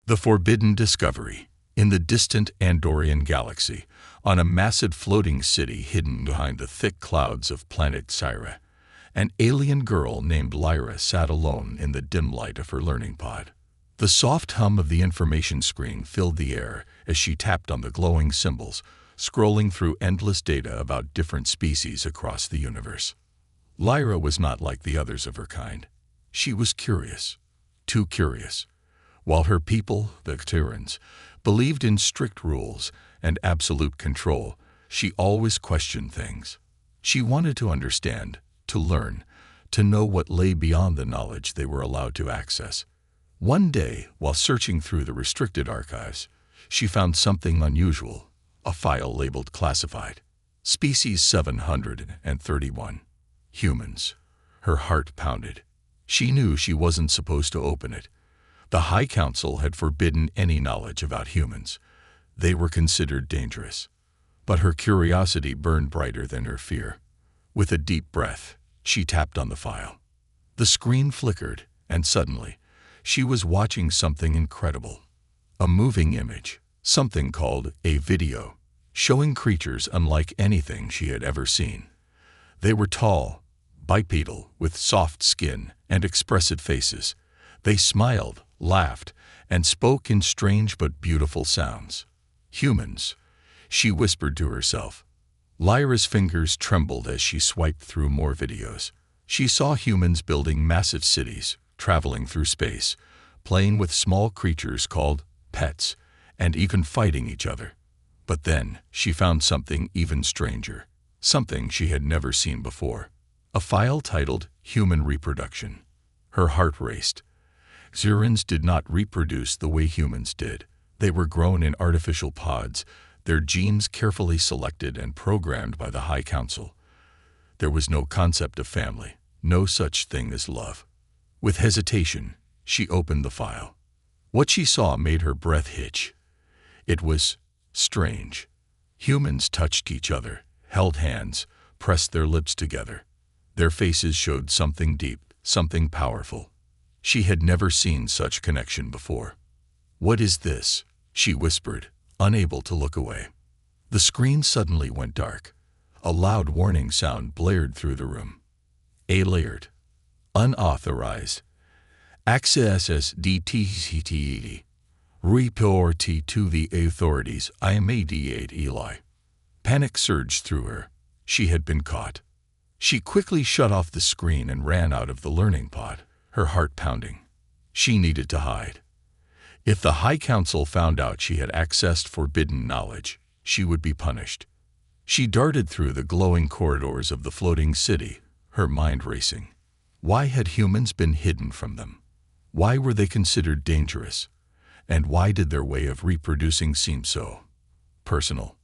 The forbidden discovery. In the distant Andorian galaxy, on a massive floating city hidden behind the thick clouds of planet Syra, an alien girl named Lyra sat alone in the dim light of her learning pod. The soft hum of the information screen filled the air as she tapped on the glowing symbols, scrolling through endless data about different species across the universe. Lyra was not like the others of her kind. She was curious, too curious. While her people, the Terrans, believed in strict rules and absolute control, she always questioned things. She wanted to understand, to learn, to know what lay beyond the knowledge they were allowed to access. One day, while searching through the restricted archives, she found something unusual, a file labeled Classified. Species 731. Humans. Her heart pounded. She knew she wasn't supposed to open it. The High Council had forbidden any knowledge about humans. They were considered dangerous. But her curiosity burned brighter than her fear. With a deep breath, she tapped on the file. The screen flickered, and suddenly, she was watching something incredible. A moving image, something called a video, showing creatures unlike anything she had ever seen. They were tall, bipedal, with soft skin and expressive faces. They smiled, laughed, and spoke in strange but beautiful sounds. Humans, she whispered to herself. Lyra's fingers trembled as she swiped through more videos. She saw humans building massive cities, traveling through space, playing with small creatures called pets, and even fighting each other. But then she found something even stranger, something she had never seen before. A file titled Human Reproduction. Her heart raced. Xerans did not reproduce the way humans did. They were grown in artificial pods, their genes carefully selected and programmed by the High Council. There was no concept of family, no such thing as love. With hesitation, she opened the file. What she saw made her breath hitch. It was strange. Humans touched each other, held hands, pressed their lips together. Their faces showed something deep, something powerful. She had never seen such connection before. "What is this?" she whispered, unable to look away. The screen suddenly went dark. A loud warning sound blared through the room. Alert. Unauthorized. Access DTCTED. Report to the authorities. IMAD8 Eli. Panic surged through her. She had been caught. She quickly shut off the screen and ran out of the learning pod, her heart pounding. She needed to hide. If the High Council found out she had accessed forbidden knowledge, she would be punished. She darted through the glowing corridors of the floating city, her mind racing. Why had humans been hidden from them? Why were they considered dangerous? And why did their way of reproducing seem so personal?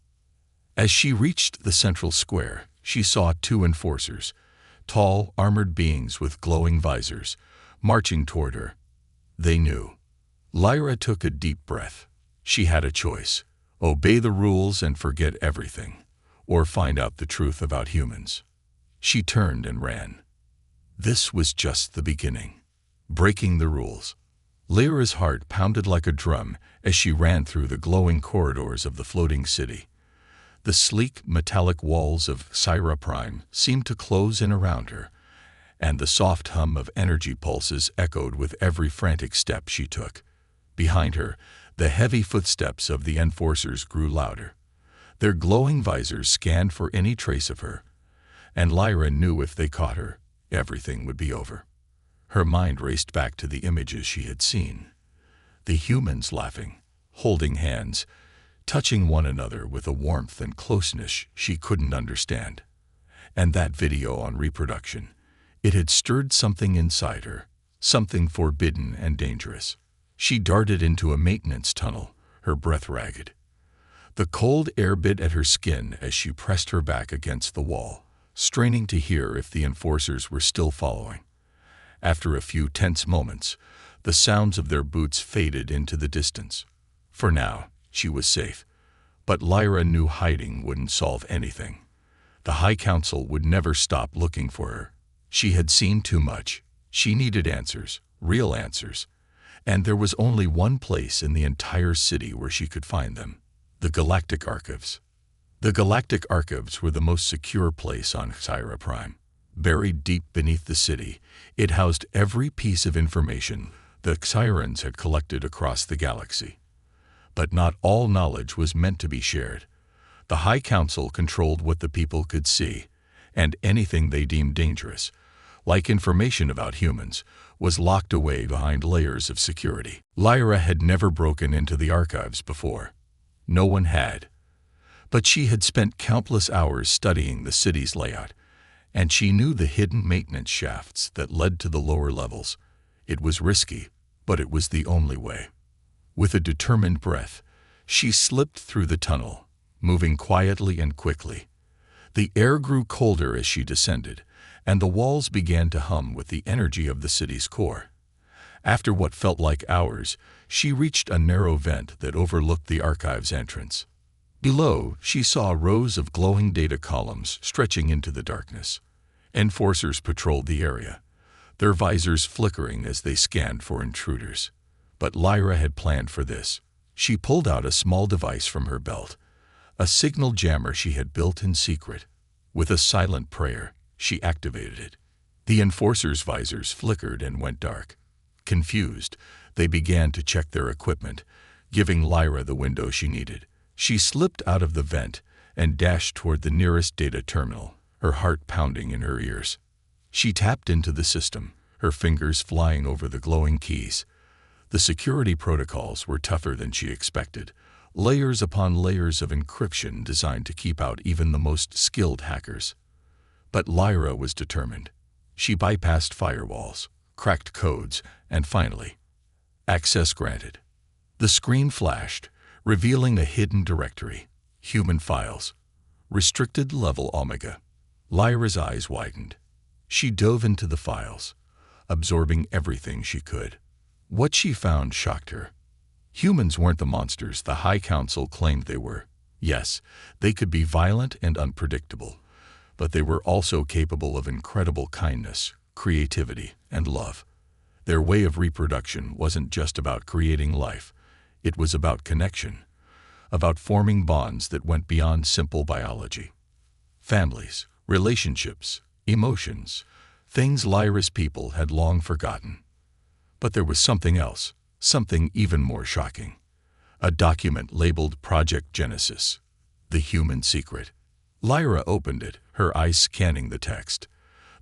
As she reached the central square, she saw two enforcers, tall, armored beings with glowing visors, marching toward her. They knew. Lyra took a deep breath. She had a choice: obey the rules and forget everything, or find out the truth about humans. She turned and ran. This was just the beginning. Breaking the rules. Lyra's heart pounded like a drum as she ran through the glowing corridors of the floating city. The sleek, metallic walls of Syra Prime seemed to close in around her, and the soft hum of energy pulses echoed with every frantic step she took. Behind her, the heavy footsteps of the enforcers grew louder. Their glowing visors scanned for any trace of her, and Lyra knew if they caught her, everything would be over. Her mind raced back to the images she had seen. The humans laughing, holding hands, touching one another with a warmth and closeness she couldn't understand. And that video on reproduction. It had stirred something inside her, something forbidden and dangerous. She darted into a maintenance tunnel, her breath ragged. The cold air bit at her skin as she pressed her back against the wall, straining to hear if the enforcers were still following. After a few tense moments, the sounds of their boots faded into the distance. For now, she was safe. But Lyra knew hiding wouldn't solve anything. The High Council would never stop looking for her. She had seen too much. She needed answers, real answers. And there was only one place in the entire city where she could find them: the Galactic Archives. The Galactic Archives were the most secure place on Syra Prime. Buried deep beneath the city, it housed every piece of information the Xyrans had collected across the galaxy. But not all knowledge was meant to be shared. The High Council controlled what the people could see, and anything they deemed dangerous, like information about humans, was locked away behind layers of security. Lyra had never broken into the archives before. No one had. But she had spent countless hours studying the city's layout, and she knew the hidden maintenance shafts that led to the lower levels. It was risky, but it was the only way. With a determined breath, she slipped through the tunnel, moving quietly and quickly. The air grew colder as she descended, and the walls began to hum with the energy of the city's core. After what felt like hours, she reached a narrow vent that overlooked the archive's entrance. Below, she saw rows of glowing data columns stretching into the darkness. Enforcers patrolled the area, their visors flickering as they scanned for intruders. But Lyra had planned for this. She pulled out a small device from her belt, a signal jammer she had built in secret. With a silent prayer, she activated it. The enforcers' visors flickered and went dark. Confused, they began to check their equipment, giving Lyra the window she needed. She slipped out of the vent and dashed toward the nearest data terminal, her heart pounding in her ears. She tapped into the system, her fingers flying over the glowing keys. The security protocols were tougher than she expected, layers upon layers of encryption designed to keep out even the most skilled hackers. But Lyra was determined. She bypassed firewalls, cracked codes, and finally, access granted. The screen flashed, revealing a hidden directory: human files, restricted level Omega. Lyra's eyes widened. She dove into the files, absorbing everything she could. What she found shocked her. Humans weren't the monsters the High Council claimed they were. Yes, they could be violent and unpredictable, but they were also capable of incredible kindness, creativity, and love. Their way of reproduction wasn't just about creating life. It was about connection, about forming bonds that went beyond simple biology. Families, relationships, emotions, things Lyra's people had long forgotten. But there was something else, something even more shocking. A document labeled Project Genesis, the human secret. Lyra opened it, her eyes scanning the text.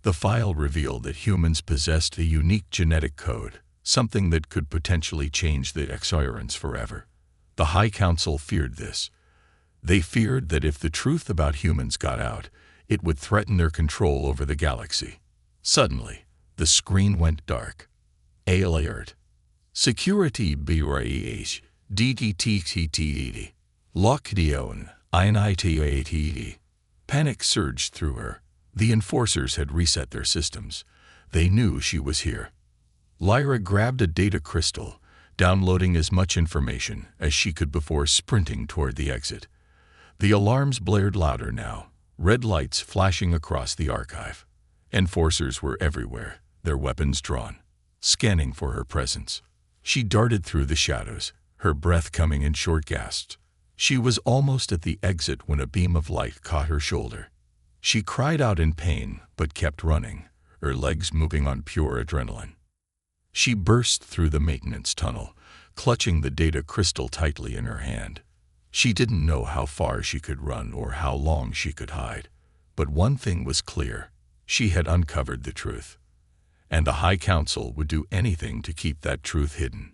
The file revealed that humans possessed a unique genetic code, something that could potentially change the Xyrans forever. The High Council feared this. They feared that if the truth about humans got out, it would threaten their control over the galaxy. Suddenly, the screen went dark. Alert. Security BREH DTTTTED. Lockdown INITATE. Panic surged through her. The enforcers had reset their systems. They knew she was here. Lyra grabbed a data crystal, downloading as much information as she could before sprinting toward the exit. The alarms blared louder now, red lights flashing across the archive. Enforcers were everywhere, their weapons drawn, scanning for her presence. She darted through the shadows, her breath coming in short gasps. She was almost at the exit when a beam of light caught her shoulder. She cried out in pain, but kept running, her legs moving on pure adrenaline. She burst through the maintenance tunnel, clutching the data crystal tightly in her hand. She didn't know how far she could run or how long she could hide. But one thing was clear: she had uncovered the truth. And the High Council would do anything to keep that truth hidden.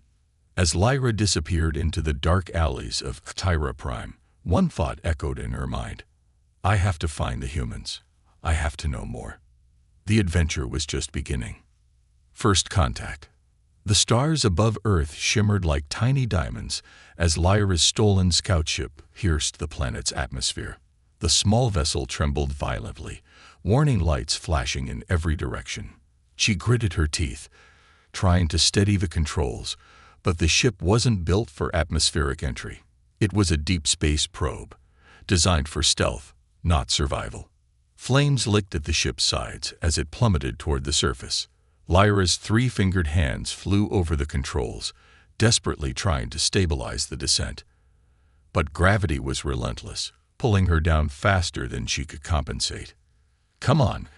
As Lyra disappeared into the dark alleys of Syra Prime, one thought echoed in her mind. I have to find the humans. I have to know more. The adventure was just beginning. First contact. The stars above Earth shimmered like tiny diamonds as Lyra's stolen scout ship pierced the planet's atmosphere. The small vessel trembled violently, warning lights flashing in every direction. She gritted her teeth, trying to steady the controls, but the ship wasn't built for atmospheric entry. It was a deep space probe, designed for stealth, not survival. Flames licked at the ship's sides as it plummeted toward the surface. Lyra's three-fingered hands flew over the controls, desperately trying to stabilize the descent. But gravity was relentless, pulling her down faster than she could compensate. Come on,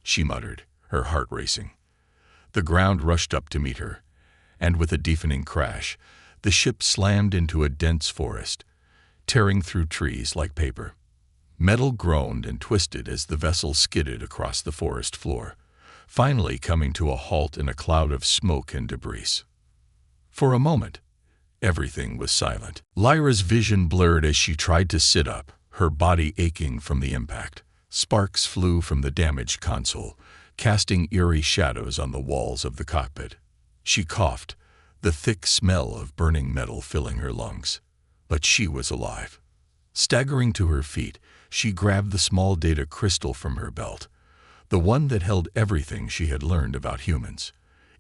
she muttered, her heart racing. The ground rushed up to meet her, and with a deafening crash, the ship slammed into a dense forest, tearing through trees like paper. Metal groaned and twisted as the vessel skidded across the forest floor, finally coming to a halt in a cloud of smoke and debris. For a moment, everything was silent. Lyra's vision blurred as she tried to sit up, her body aching from the impact. Sparks flew from the damaged console, casting eerie shadows on the walls of the cockpit. She coughed, the thick smell of burning metal filling her lungs. But she was alive. Staggering to her feet, she grabbed the small data crystal from her belt, the one that held everything she had learned about humans.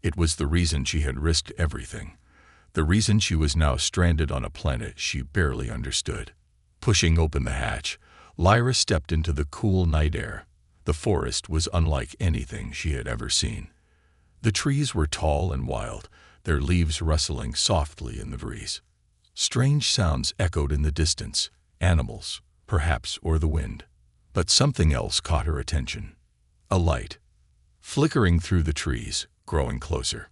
It was the reason she had risked everything, the reason she was now stranded on a planet she barely understood. Pushing open the hatch, Lyra stepped into the cool night air. The forest was unlike anything she had ever seen. The trees were tall and wild, their leaves rustling softly in the breeze. Strange sounds echoed in the distance, animals, perhaps, or the wind. But something else caught her attention. A light, flickering through the trees, growing closer.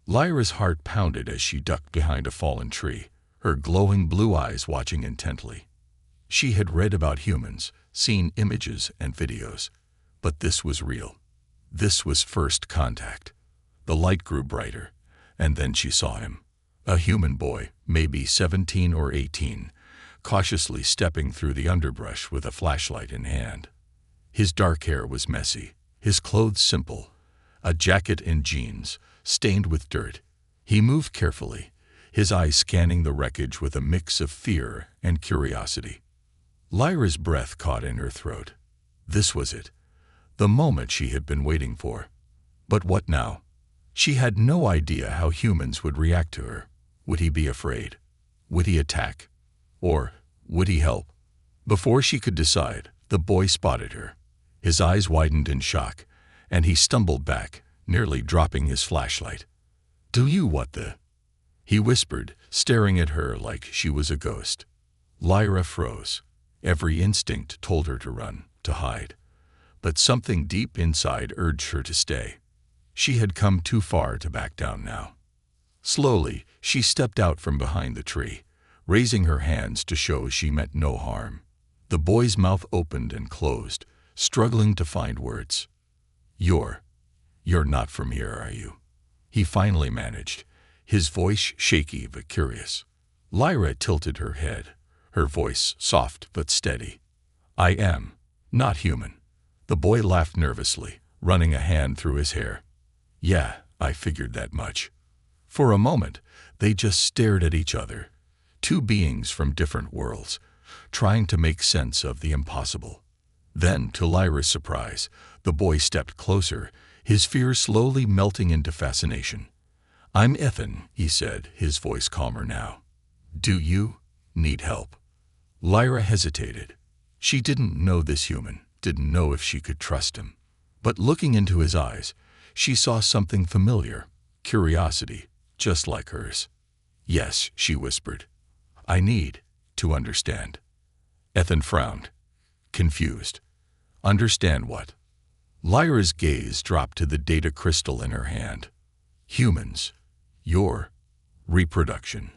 Lyra's heart pounded as she ducked behind a fallen tree, her glowing blue eyes watching intently. She had read about humans, seen images and videos, but this was real. This was first contact. The light grew brighter, and then she saw him. A human boy, maybe 17 or 18, cautiously stepping through the underbrush with a flashlight in hand. His dark hair was messy, his clothes simple, a jacket and jeans, stained with dirt. He moved carefully, his eyes scanning the wreckage with a mix of fear and curiosity. Lyra's breath caught in her throat. This was it, the moment she had been waiting for. But what now? She had no idea how humans would react to her. Would he be afraid? Would he attack? Or would he help? Before she could decide, the boy spotted her. His eyes widened in shock, and he stumbled back, nearly dropping his flashlight. "Do you what the?" he whispered, staring at her like she was a ghost. Lyra froze. Every instinct told her to run, to hide. But something deep inside urged her to stay. She had come too far to back down now. Slowly, she stepped out from behind the tree, raising her hands to show she meant no harm. The boy's mouth opened and closed, struggling to find words. You're not from here, are you?" he finally managed, his voice shaky but curious. Lyra tilted her head, her voice soft but steady. "I am, not human." The boy laughed nervously, running a hand through his hair. "Yeah, I figured that much." For a moment, they just stared at each other, two beings from different worlds, trying to make sense of the impossible. Then, to Lyra's surprise, the boy stepped closer, his fear slowly melting into fascination. "I'm Ethan," he said, his voice calmer now. "Do you need help?" Lyra hesitated. She didn't know this human, didn't know if she could trust him. But looking into his eyes, she saw something familiar, curiosity, just like hers. "Yes," she whispered. "I need to understand." Ethan frowned, confused. "Understand what?" Lyra's gaze dropped to the data crystal in her hand. "Humans. Your reproduction."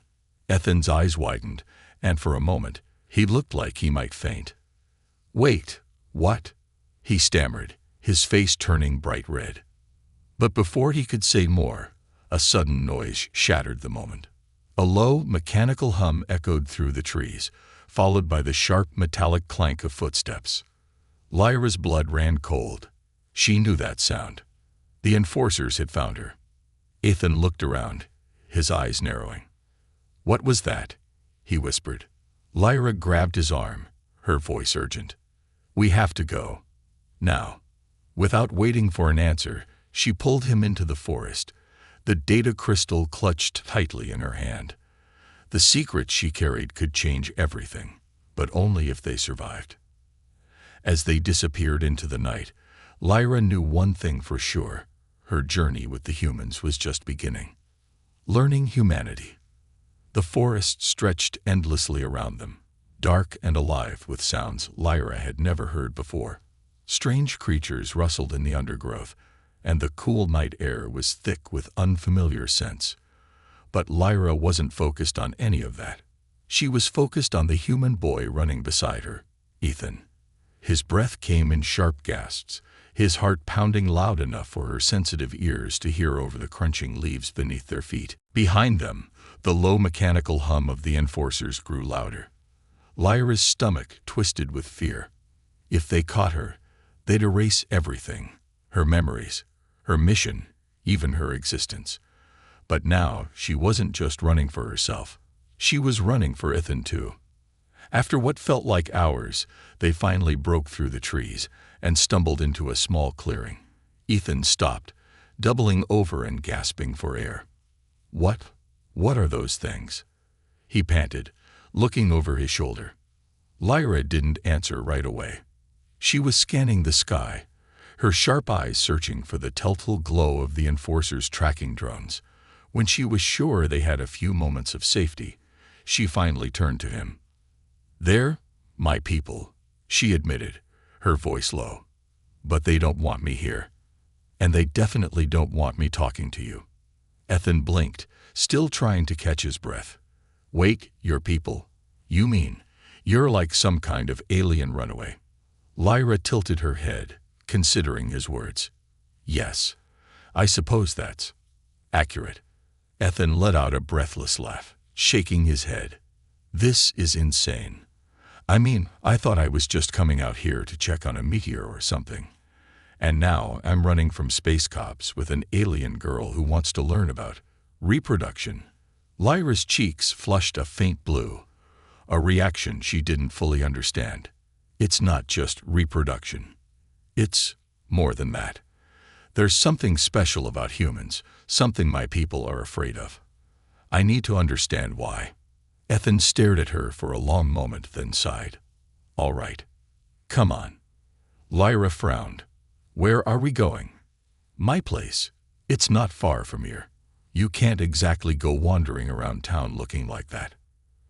Ethan's eyes widened, and for a moment, he looked like he might faint. "Wait, what?" he stammered, his face turning bright red. But before he could say more, a sudden noise shattered the moment. A low, mechanical hum echoed through the trees, followed by the sharp, metallic clank of footsteps. Lyra's blood ran cold. She knew that sound. The enforcers had found her. Ethan looked around, his eyes narrowing. "What was that?" he whispered. Lyra grabbed his arm, her voice urgent. "We have to go. Now." Without waiting for an answer, she pulled him into the forest, the data crystal clutched tightly in her hand. The secret she carried could change everything, but only if they survived. As they disappeared into the night, Lyra knew one thing for sure: her journey with the humans was just beginning. Learning humanity. The forest stretched endlessly around them, dark and alive with sounds Lyra had never heard before. Strange creatures rustled in the undergrowth, and the cool night air was thick with unfamiliar scents. But Lyra wasn't focused on any of that. She was focused on the human boy running beside her, Ethan. His breath came in sharp gasps, his heart pounding loud enough for her sensitive ears to hear over the crunching leaves beneath their feet. Behind them, the low mechanical hum of the enforcers grew louder. Lyra's stomach twisted with fear. If they caught her, they'd erase everything, her memories, her mission, even her existence. But now she wasn't just running for herself. She was running for Ethan too. After what felt like hours, they finally broke through the trees and stumbled into a small clearing. Ethan stopped, doubling over and gasping for air. What are those things?" he panted, looking over his shoulder. Lyra didn't answer right away. She was scanning the sky, her sharp eyes searching for the telltale glow of the enforcers' tracking drones. When she was sure they had a few moments of safety, she finally turned to him. "They're my people," she admitted, her voice low. "But they don't want me here. And they definitely don't want me talking to you." Ethan blinked, still trying to catch his breath. "Wake, your people? You mean you're like some kind of alien runaway?" Lyra tilted her head, considering his words. "Yes, I suppose that's accurate." Ethan let out a breathless laugh, shaking his head. "This is insane. I mean, I thought I was just coming out here to check on a meteor or something. And now I'm running from space cops with an alien girl who wants to learn about reproduction." Lyra's cheeks flushed a faint blue, a reaction she didn't fully understand. It's not just reproduction. It's more than that. There's something special about humans, something my people are afraid of. I need to understand why. Ethan stared at her for a long moment, then sighed. "All right. Come on." Lyra frowned. "Where are we going?" "My place. It's not far from here. You can't exactly go wandering around town looking like that."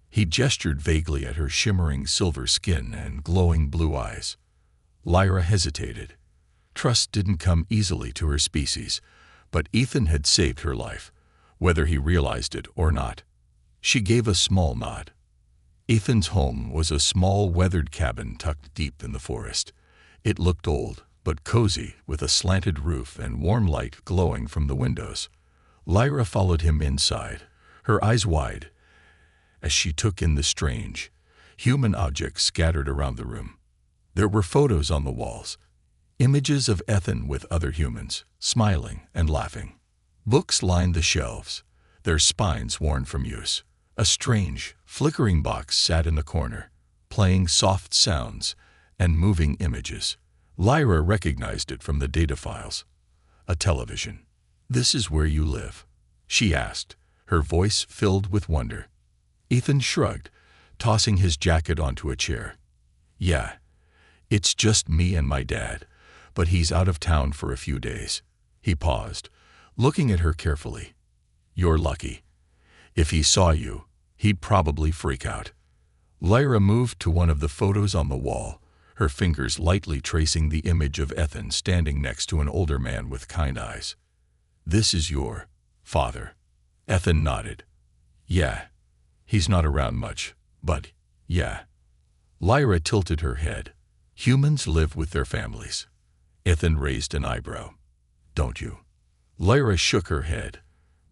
He gestured vaguely at her shimmering silver skin and glowing blue eyes. Lyra hesitated. Trust didn't come easily to her species, but Ethan had saved her life, whether he realized it or not. She gave a small nod. Ethan's home was a small, weathered cabin tucked deep in the forest. It looked old, but cozy, with a slanted roof and warm light glowing from the windows. Lyra followed him inside, her eyes wide, as she took in the strange, human objects scattered around the room. There were photos on the walls, images of Ethan with other humans, smiling and laughing. Books lined the shelves, their spines worn from use. A strange, flickering box sat in the corner, playing soft sounds and moving images. Lyra recognized it from the data files. A television. "This is where you live?" she asked, her voice filled with wonder. Ethan shrugged, tossing his jacket onto a chair. "Yeah, it's just me and my dad, but he's out of town for a few days." He paused, looking at her carefully. "You're lucky. If he saw you, he'd probably freak out." Lyra moved to one of the photos on the wall, her fingers lightly tracing the image of Ethan standing next to an older man with kind eyes. "This is your father." Ethan nodded. "Yeah, he's not around much, but yeah." Lyra tilted her head. "Humans live with their families." Ethan raised an eyebrow. "Don't you?" Lyra shook her head.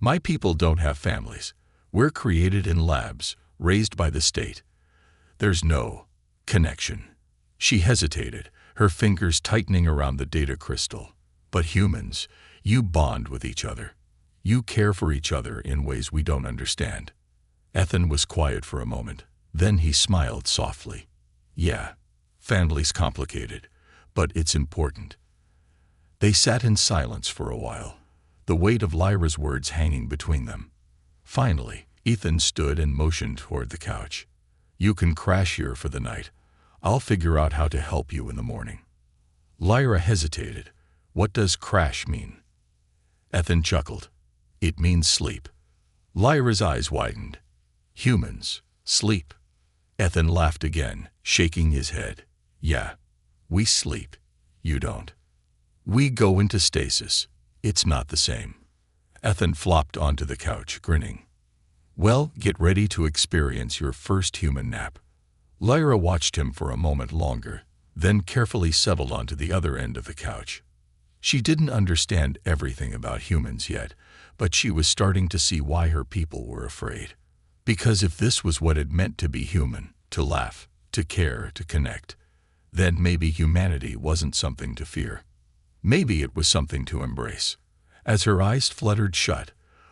"My people don't have families. We're created in labs, raised by the state. There's no connection." She hesitated, her fingers tightening around the data crystal. "But humans, you bond with each other. You care for each other in ways we don't understand." Ethan was quiet for a moment. Then he smiled softly. "Yeah, family's complicated, but it's important." They sat in silence for a while, the weight of Lyra's words hanging between them. Finally, Ethan stood and motioned toward the couch. "You can crash here for the night. I'll figure out how to help you in the morning." Lyra hesitated. "What does crash mean?" Ethan chuckled. "It means sleep. Lyra's eyes widened. Humans, sleep. Ethan laughed again, shaking his head. Yeah, we sleep. You don't. We go into stasis. It's not the same. Ethan flopped onto the couch, grinning. Well, get ready to experience your first human nap. Lyra watched him for a moment longer, then carefully settled onto the other end of the couch. She didn't understand everything about humans yet, but she was starting to see why her people were afraid. Because if this was what it meant to be human, to laugh, to care, to connect, then maybe humanity wasn't something to fear. Maybe it was something to embrace. As her eyes fluttered shut,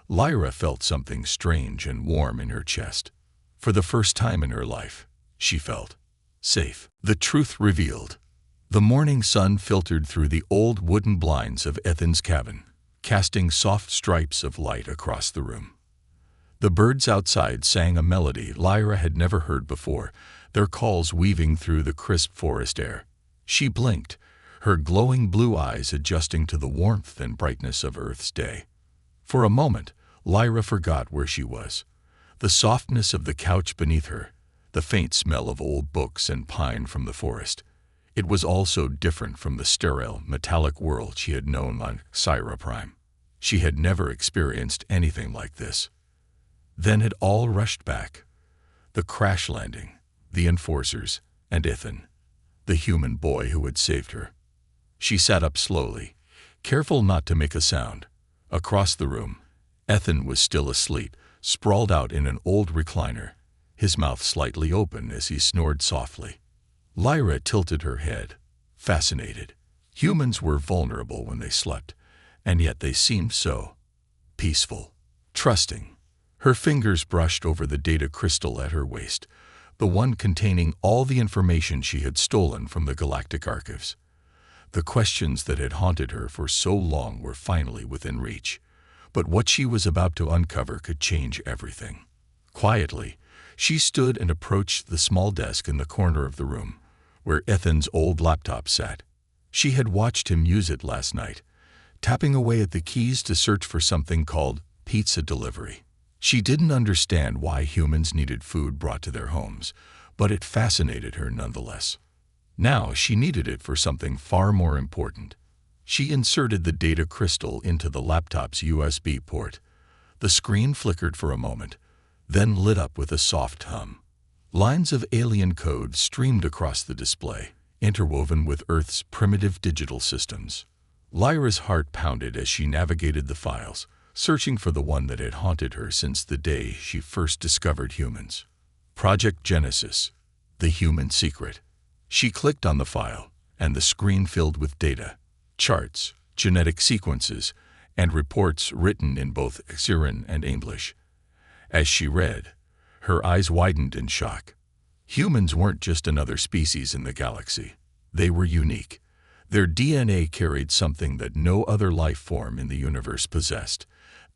Lyra felt something strange and warm in her chest. For the first time in her life, she felt safe. The truth revealed. The morning sun filtered through the old wooden blinds of Ethan's cabin, casting soft stripes of light across the room. The birds outside sang a melody Lyra had never heard before, their calls weaving through the crisp forest air. She blinked, her glowing blue eyes adjusting to the warmth and brightness of Earth's day. For a moment, Lyra forgot where she was. The softness of the couch beneath her, the faint smell of old books and pine from the forest. It was all so different from the sterile, metallic world she had known on Syra Prime. She had never experienced anything like this. Then it all rushed back. The crash landing, the enforcers, and Ethan, the human boy who had saved her. She sat up slowly, careful not to make a sound. Across the room, Ethan was still asleep, sprawled out in an old recliner, his mouth slightly open as he snored softly. Lyra tilted her head, fascinated. Humans were vulnerable when they slept, and yet they seemed so peaceful, trusting. Her fingers brushed over the data crystal at her waist, the one containing all the information she had stolen from the galactic archives. The questions that had haunted her for so long were finally within reach, but what she was about to uncover could change everything. Quietly, she stood and approached the small desk in the corner of the room, where Ethan's old laptop sat. She had watched him use it last night, tapping away at the keys to search for something called pizza delivery. She didn't understand why humans needed food brought to their homes, but it fascinated her nonetheless. Now she needed it for something far more important. She inserted the data crystal into the laptop's USB port. The screen flickered for a moment, then lit up with a soft hum. Lines of alien code streamed across the display, interwoven with Earth's primitive digital systems. Lyra's heart pounded as she navigated the files, searching for the one that had haunted her since the day she first discovered humans. Project Genesis, the human secret. She clicked on the file, and the screen filled with data, charts, genetic sequences, and reports written in both Syrian and English. As she read, her eyes widened in shock. Humans weren't just another species in the galaxy. They were unique. Their DNA carried something that no other life form in the universe possessed,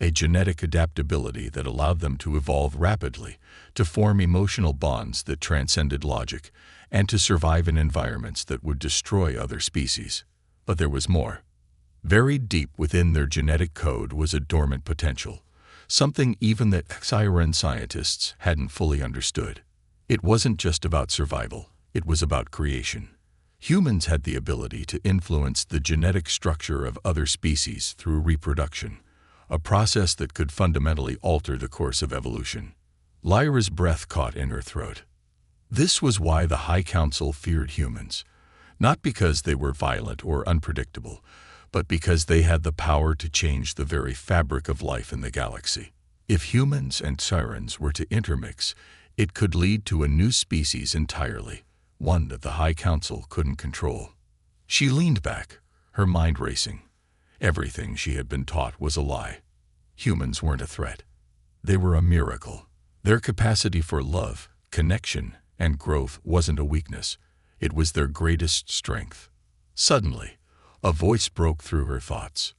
a genetic adaptability that allowed them to evolve rapidly, to form emotional bonds that transcended logic, and to survive in environments that would destroy other species. But there was more. Buried deep within their genetic code was a dormant potential, something even the Siren scientists hadn't fully understood. It wasn't just about survival, it was about creation. Humans had the ability to influence the genetic structure of other species through reproduction, a process that could fundamentally alter the course of evolution. Lyra's breath caught in her throat. This was why the High Council feared humans, not because they were violent or unpredictable, but because they had the power to change the very fabric of life in the galaxy. If humans and sirens were to intermix, it could lead to a new species entirely, one that the High Council couldn't control. She leaned back, her mind racing. Everything she had been taught was a lie. Humans weren't a threat. They were a miracle. Their capacity for love, connection, and growth wasn't a weakness. It was their greatest strength. Suddenly, a voice broke through her thoughts.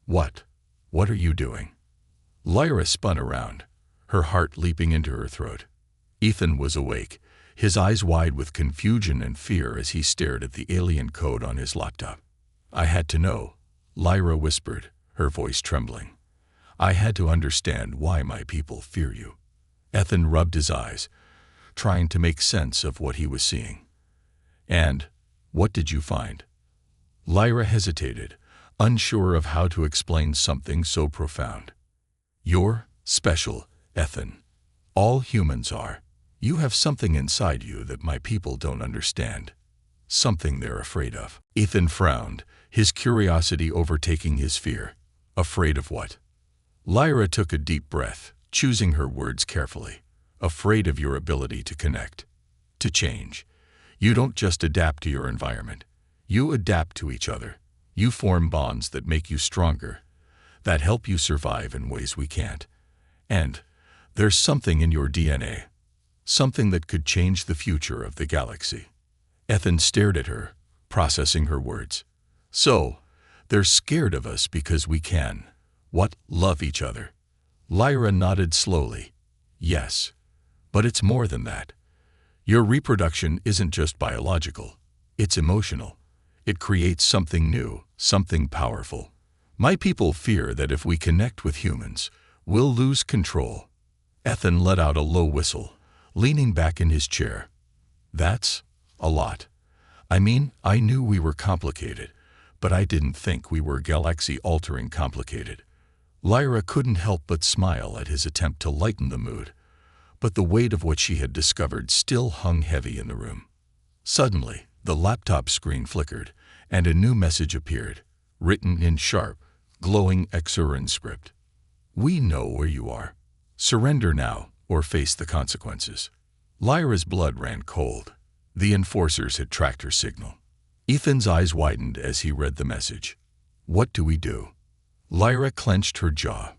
What? What are you doing? Lyra spun around, her heart leaping into her throat. Ethan was awake, his eyes wide with confusion and fear as he stared at the alien code on his laptop. I had to know, Lyra whispered, her voice trembling. I had to understand why my people fear you. Ethan rubbed his eyes, trying to make sense of what he was seeing. And what did you find? Lyra hesitated, unsure of how to explain something so profound. You're special, Ethan. All humans are. You have something inside you that my people don't understand. Something they're afraid of. Ethan frowned, his curiosity overtaking his fear. Afraid of what? Lyra took a deep breath, choosing her words carefully. Afraid of your ability to connect, to change. You don't just adapt to your environment. You adapt to each other. You form bonds that make you stronger, that help you survive in ways we can't. And there's something in your DNA, something that could change the future of the galaxy. Ethan stared at her, processing her words. So, they're scared of us because we can. What? Love each other. Lyra nodded slowly. Yes. But it's more than that. Your reproduction isn't just biological. It's emotional. It creates something new, something powerful. My people fear that if we connect with humans, we'll lose control. Ethan let out a low whistle, leaning back in his chair. That's a lot. I mean, I knew we were complicated, but I didn't think we were galaxy-altering complicated. Lyra couldn't help but smile at his attempt to lighten the mood, but the weight of what she had discovered still hung heavy in the room. Suddenly, the laptop screen flickered, and a new message appeared, written in sharp, glowing Exuran script. We know where you are. Surrender now, or face the consequences. Lyra's blood ran cold. The enforcers had tracked her signal. Ethan's eyes widened as he read the message. What do we do? Lyra clenched her jaw,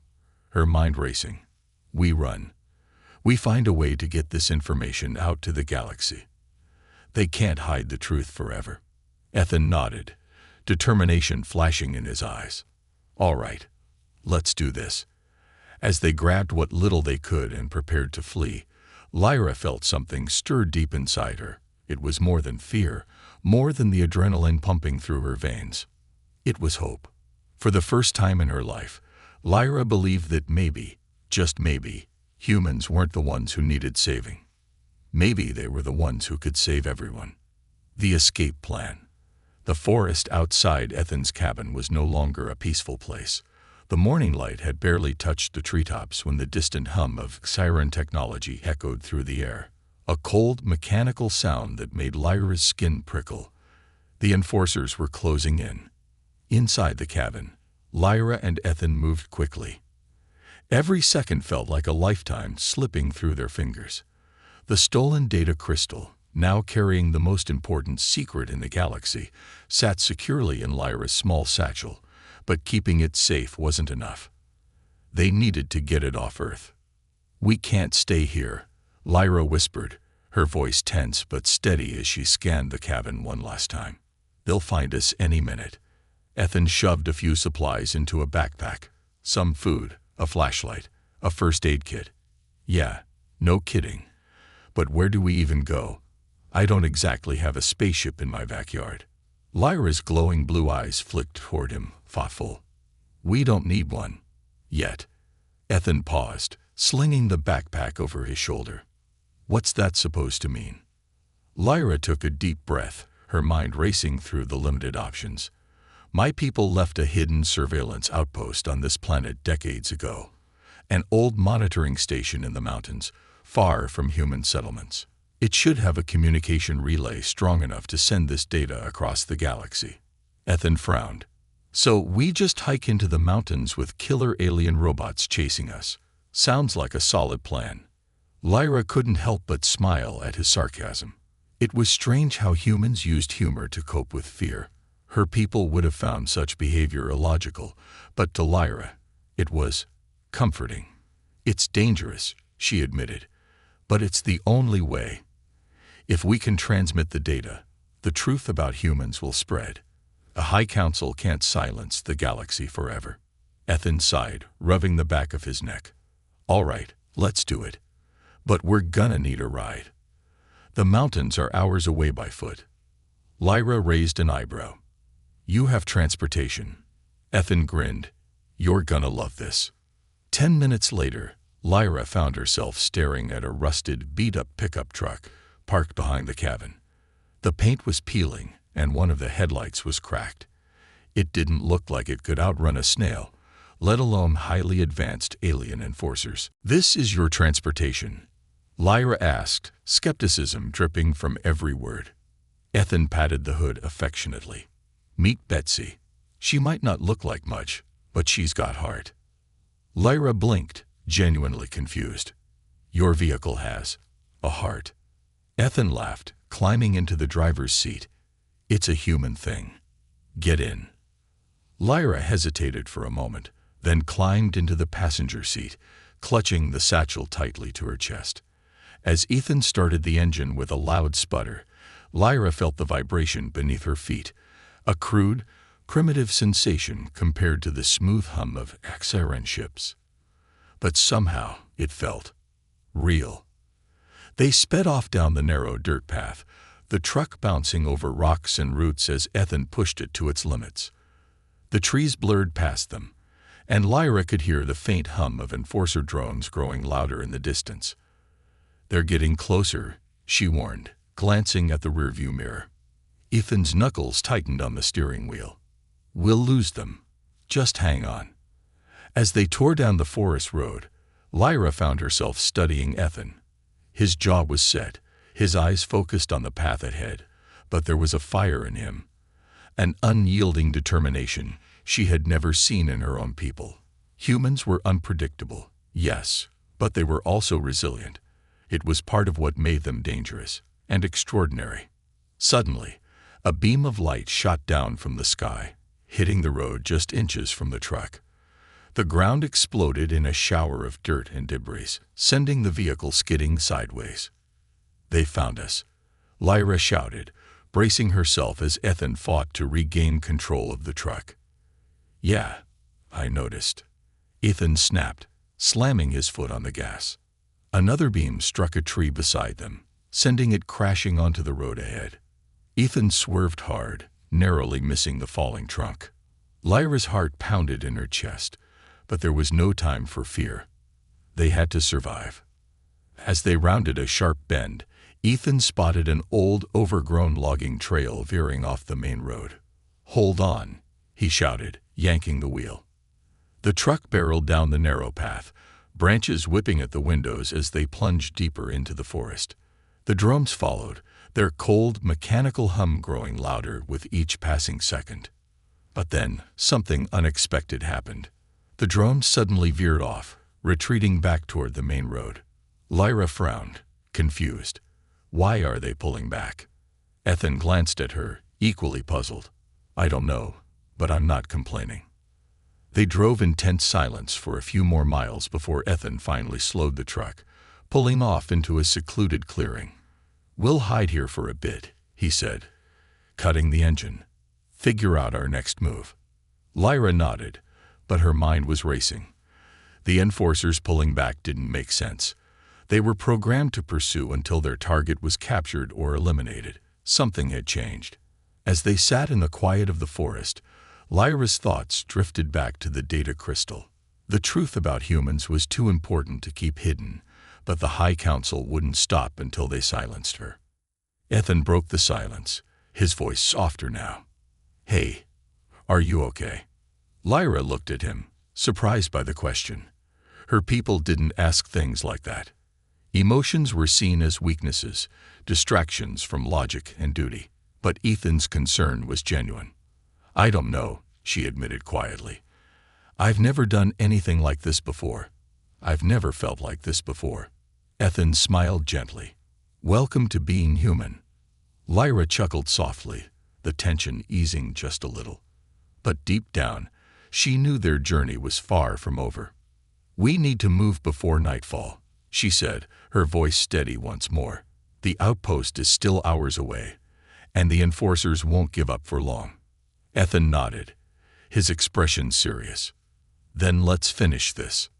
her mind racing. We run. We find a way to get this information out to the galaxy. They can't hide the truth forever. Ethan nodded, determination flashing in his eyes. All right, let's do this. As they grabbed what little they could and prepared to flee, Lyra felt something stir deep inside her. It was more than fear, more than the adrenaline pumping through her veins. It was hope. For the first time in her life, Lyra believed that maybe, just maybe, humans weren't the ones who needed saving. Maybe they were the ones who could save everyone. The escape plan. The forest outside Ethan's cabin was no longer a peaceful place. The morning light had barely touched the treetops when the distant hum of siren technology echoed through the air. A cold, mechanical sound that made Lyra's skin prickle. The enforcers were closing in. Inside the cabin, Lyra and Ethan moved quickly. Every second felt like a lifetime slipping through their fingers. The stolen data crystal, now carrying the most important secret in the galaxy, sat securely in Lyra's small satchel, but keeping it safe wasn't enough. They needed to get it off Earth. We can't stay here, Lyra whispered, her voice tense but steady as she scanned the cabin one last time. They'll find us any minute. Ethan shoved a few supplies into a backpack, some food, a flashlight, a first aid kit. Yeah, no kidding. But where do we even go? I don't exactly have a spaceship in my backyard. Lyra's glowing blue eyes flicked toward him, thoughtful. We don't need one. Yet. Ethan paused, slinging the backpack over his shoulder. What's that supposed to mean? Lyra took a deep breath, her mind racing through the limited options. My people left a hidden surveillance outpost on this planet decades ago. An old monitoring station in the mountains, far from human settlements. It should have a communication relay strong enough to send this data across the galaxy. Ethan frowned. So we just hike into the mountains with killer alien robots chasing us. Sounds like a solid plan. Lyra couldn't help but smile at his sarcasm. It was strange how humans used humor to cope with fear. Her people would have found such behavior illogical, but to Lyra, it was comforting. It's dangerous, she admitted, but it's the only way. If we can transmit the data, the truth about humans will spread. A High Council can't silence the galaxy forever. Ethan sighed, rubbing the back of his neck. All right, let's do it. But we're gonna need a ride. The mountains are hours away by foot. Lyra raised an eyebrow. You have transportation. Ethan grinned. You're gonna love this. 10 minutes later, Lyra found herself staring at a rusted, beat-up pickup truck parked behind the cabin. The paint was peeling, and one of the headlights was cracked. It didn't look like it could outrun a snail, let alone highly advanced alien enforcers. "This is your transportation?" Lyra asked, skepticism dripping from every word. Ethan patted the hood affectionately. "Meet Betsy. She might not look like much, but she's got heart." Lyra blinked, genuinely confused. "Your vehicle has a heart." Ethan laughed, climbing into the driver's seat. "It's a human thing. Get in." Lyra hesitated for a moment, then climbed into the passenger seat, clutching the satchel tightly to her chest. As Ethan started the engine with a loud sputter, Lyra felt the vibration beneath her feet, a crude, primitive sensation compared to the smooth hum of siren ships. But somehow it felt real. They sped off down the narrow dirt path, the truck bouncing over rocks and roots as Ethan pushed it to its limits. The trees blurred past them, and Lyra could hear the faint hum of enforcer drones growing louder in the distance. "They're getting closer," she warned, glancing at the rearview mirror. Ethan's knuckles tightened on the steering wheel. "We'll lose them. Just hang on." As they tore down the forest road, Lyra found herself studying Ethan. His jaw was set, his eyes focused on the path ahead, but there was a fire in him, an unyielding determination she had never seen in her own people. Humans were unpredictable, yes, but they were also resilient. It was part of what made them dangerous and extraordinary. Suddenly, a beam of light shot down from the sky, hitting the road just inches from the truck. The ground exploded in a shower of dirt and debris, sending the vehicle skidding sideways. "They found us," Lyra shouted, bracing herself as Ethan fought to regain control of the truck. "Yeah, I noticed," Ethan snapped, slamming his foot on the gas. Another beam struck a tree beside them, sending it crashing onto the road ahead. Ethan swerved hard, narrowly missing the falling trunk. Lyra's heart pounded in her chest, but there was no time for fear. They had to survive. As they rounded a sharp bend, Ethan spotted an old, overgrown logging trail veering off the main road. "Hold on," he shouted, yanking the wheel. The truck barreled down the narrow path, branches whipping at the windows as they plunged deeper into the forest. The drums followed, their cold, mechanical hum growing louder with each passing second. But then, something unexpected happened. The drones suddenly veered off, retreating back toward the main road. Lyra frowned, confused. Why are they pulling back? Ethan glanced at her, equally puzzled. "I don't know, but I'm not complaining." They drove in tense silence for a few more miles before Ethan finally slowed the truck, pulling off into a secluded clearing. "We'll hide here for a bit," he said, cutting the engine. "Figure out our next move." Lyra nodded, but her mind was racing. The enforcers pulling back didn't make sense. They were programmed to pursue until their target was captured or eliminated. Something had changed. As they sat in the quiet of the forest, Lyra's thoughts drifted back to the data crystal. The truth about humans was too important to keep hidden, but the High Council wouldn't stop until they silenced her. Ethan broke the silence, his voice softer now. "Hey, are you okay?" Lyra looked at him, surprised by the question. Her people didn't ask things like that. Emotions were seen as weaknesses, distractions from logic and duty. But Ethan's concern was genuine. "I don't know," she admitted quietly. "I've never done anything like this before. I've never felt like this before." Ethan smiled gently. "Welcome to being human." Lyra chuckled softly, the tension easing just a little. But deep down, she knew their journey was far from over. "We need to move before nightfall," she said, her voice steady once more. "The outpost is still hours away, and the enforcers won't give up for long." Ethan nodded, his expression serious. "Then let's finish this."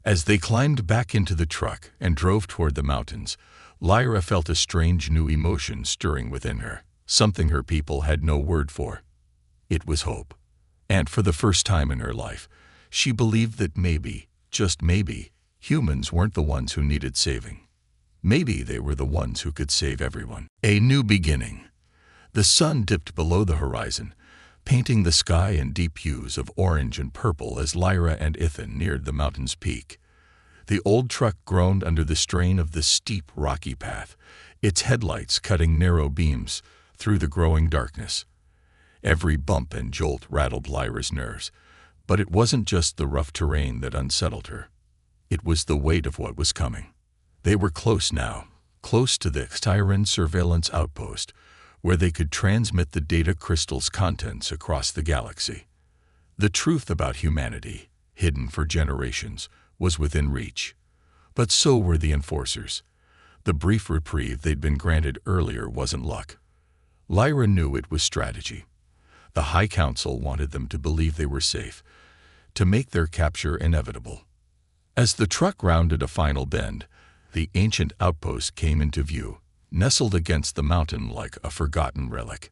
As they climbed back into the truck and drove toward the mountains, Lyra felt a strange new emotion stirring within her, something her people had no word for. It was hope. And for the first time in her life, she believed that maybe, just maybe, humans weren't the ones who needed saving. Maybe they were the ones who could save everyone. A new beginning. The sun dipped below the horizon, painting the sky in deep hues of orange and purple as Lyra and Ethan neared the mountain's peak. The old truck groaned under the strain of the steep, rocky path, its headlights cutting narrow beams through the growing darkness. Every bump and jolt rattled Lyra's nerves, but it wasn't just the rough terrain that unsettled her. It was the weight of what was coming. They were close now, close to the Siren surveillance outpost, where they could transmit the data crystal's contents across the galaxy. The truth about humanity, hidden for generations, was within reach. But so were the enforcers. The brief reprieve they'd been granted earlier wasn't luck. Lyra knew it was strategy. The High Council wanted them to believe they were safe, to make their capture inevitable. As the truck rounded a final bend, the ancient outpost came into view, nestled against the mountain like a forgotten relic.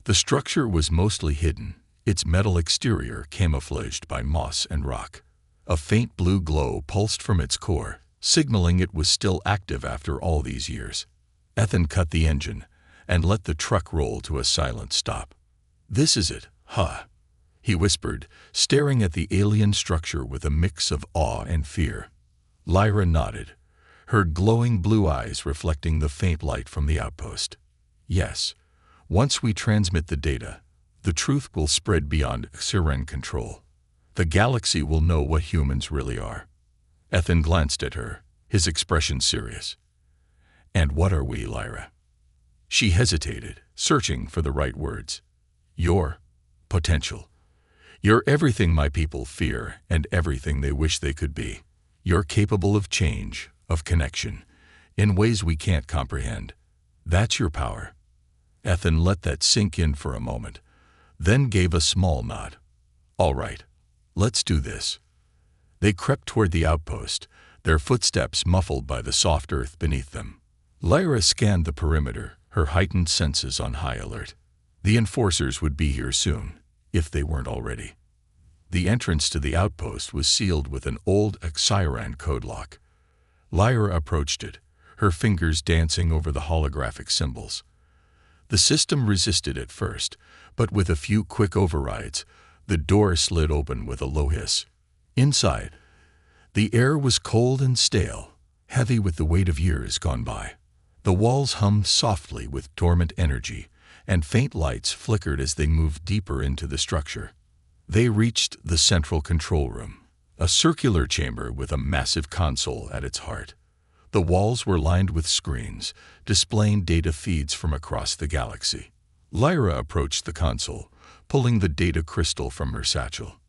The structure was mostly hidden, its metal exterior camouflaged by moss and rock. A faint blue glow pulsed from its core, signaling it was still active after all these years. Ethan cut the engine and let the truck roll to a silent stop. "This is it, huh?" he whispered, staring at the alien structure with a mix of awe and fear. Lyra nodded, her glowing blue eyes reflecting the faint light from the outpost. "Yes, once we transmit the data, the truth will spread beyond Siren control. The galaxy will know what humans really are." Ethan glanced at her, his expression serious. "And what are we, Lyra?" She hesitated, searching for the right words. "Your potential. You're everything my people fear and everything they wish they could be. You're capable of change, of connection, in ways we can't comprehend. That's your power." Ethan let that sink in for a moment, then gave a small nod. "All right, let's do this." They crept toward the outpost, their footsteps muffled by the soft earth beneath them. Lyra scanned the perimeter, her heightened senses on high alert. The enforcers would be here soon, if they weren't already. The entrance to the outpost was sealed with an old Siren code lock. Lyra approached it, her fingers dancing over the holographic symbols. The system resisted at first, but with a few quick overrides, the door slid open with a low hiss. Inside, the air was cold and stale, heavy with the weight of years gone by. The walls hummed softly with dormant energy, and faint lights flickered as they moved deeper into the structure. They reached the central control room, a circular chamber with a massive console at its heart. The walls were lined with screens, displaying data feeds from across the galaxy. Lyra approached the console, pulling the data crystal from her satchel.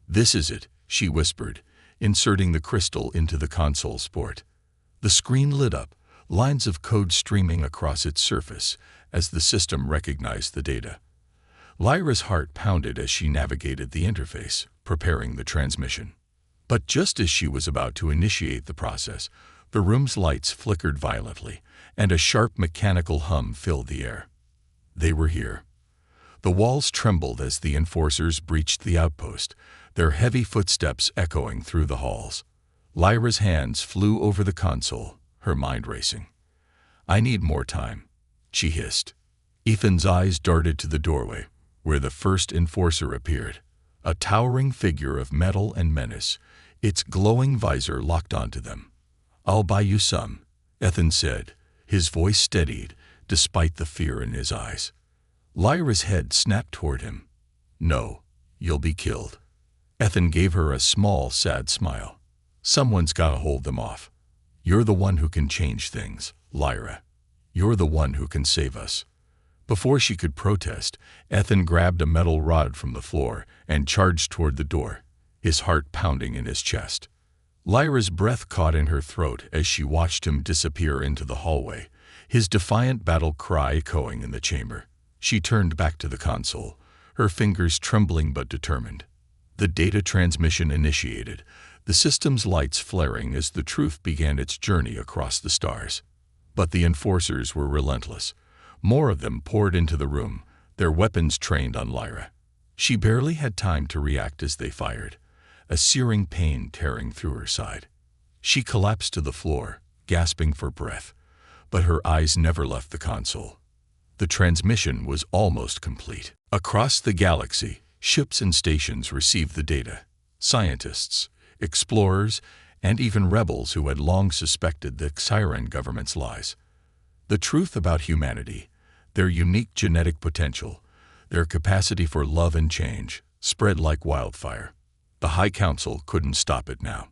"This is it," she whispered, inserting the crystal into the console's port. The screen lit up, lines of code streaming across its surface as the system recognized the data. Lyra's heart pounded as she navigated the interface, preparing the transmission. But just as she was about to initiate the process, the room's lights flickered violently, and a sharp mechanical hum filled the air. They were here. The walls trembled as the enforcers breached the outpost, their heavy footsteps echoing through the halls. Lyra's hands flew over the console, her mind racing. "I need more time," she hissed. Ethan's eyes darted to the doorway, where the first enforcer appeared, a towering figure of metal and menace, its glowing visor locked onto them. "I'll buy you some," Ethan said, his voice steadied despite the fear in his eyes. Lyra's head snapped toward him. "No, you'll be killed." Ethan gave her a small, sad smile. "Someone's gotta hold them off. You're the one who can change things, Lyra. You're the one who can save us." Before she could protest, Ethan grabbed a metal rod from the floor and charged toward the door, his heart pounding in his chest. Lyra's breath caught in her throat as she watched him disappear into the hallway, his defiant battle cry echoing in the chamber. She turned back to the console, her fingers trembling but determined. The data transmission initiated, the system's lights flaring as the truth began its journey across the stars. But the enforcers were relentless. More of them poured into the room, their weapons trained on Lyra. She barely had time to react as they fired. a searing pain tearing through her side. She collapsed to the floor, gasping for breath, but her eyes never left the console. The transmission was almost complete. Across the galaxy, ships and stations received the data. Scientists, explorers, and even rebels who had long suspected the Xiran government's lies. The truth about humanity, their unique genetic potential, their capacity for love and change, spread like wildfire. The High Council couldn't stop it now.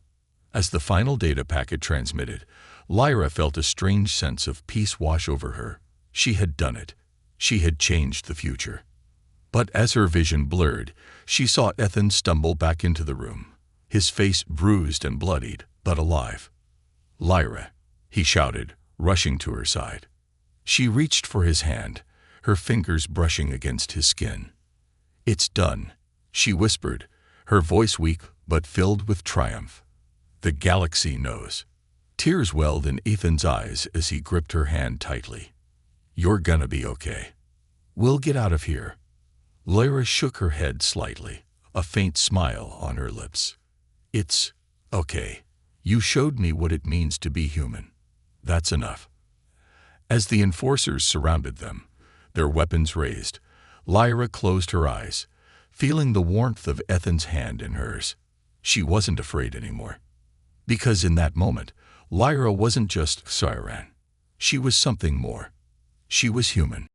As the final data packet transmitted, Lyra felt a strange sense of peace wash over her. She had done it. She had changed the future. But as her vision blurred, she saw Ethan stumble back into the room, his face bruised and bloodied, but alive. "Lyra," he shouted, rushing to her side. She reached for his hand, her fingers brushing against his skin. "It's done," she whispered, her voice weak but filled with triumph. "The galaxy knows." Tears welled in Ethan's eyes as he gripped her hand tightly. "You're gonna be okay. We'll get out of here." Lyra shook her head slightly, a faint smile on her lips. "It's okay. You showed me what it means to be human. That's enough." As the enforcers surrounded them, their weapons raised, Lyra closed her eyes, feeling the warmth of Ethan's hand in hers. She wasn't afraid anymore. Because in that moment, Lyra wasn't just Xiran. She was something more. She was human.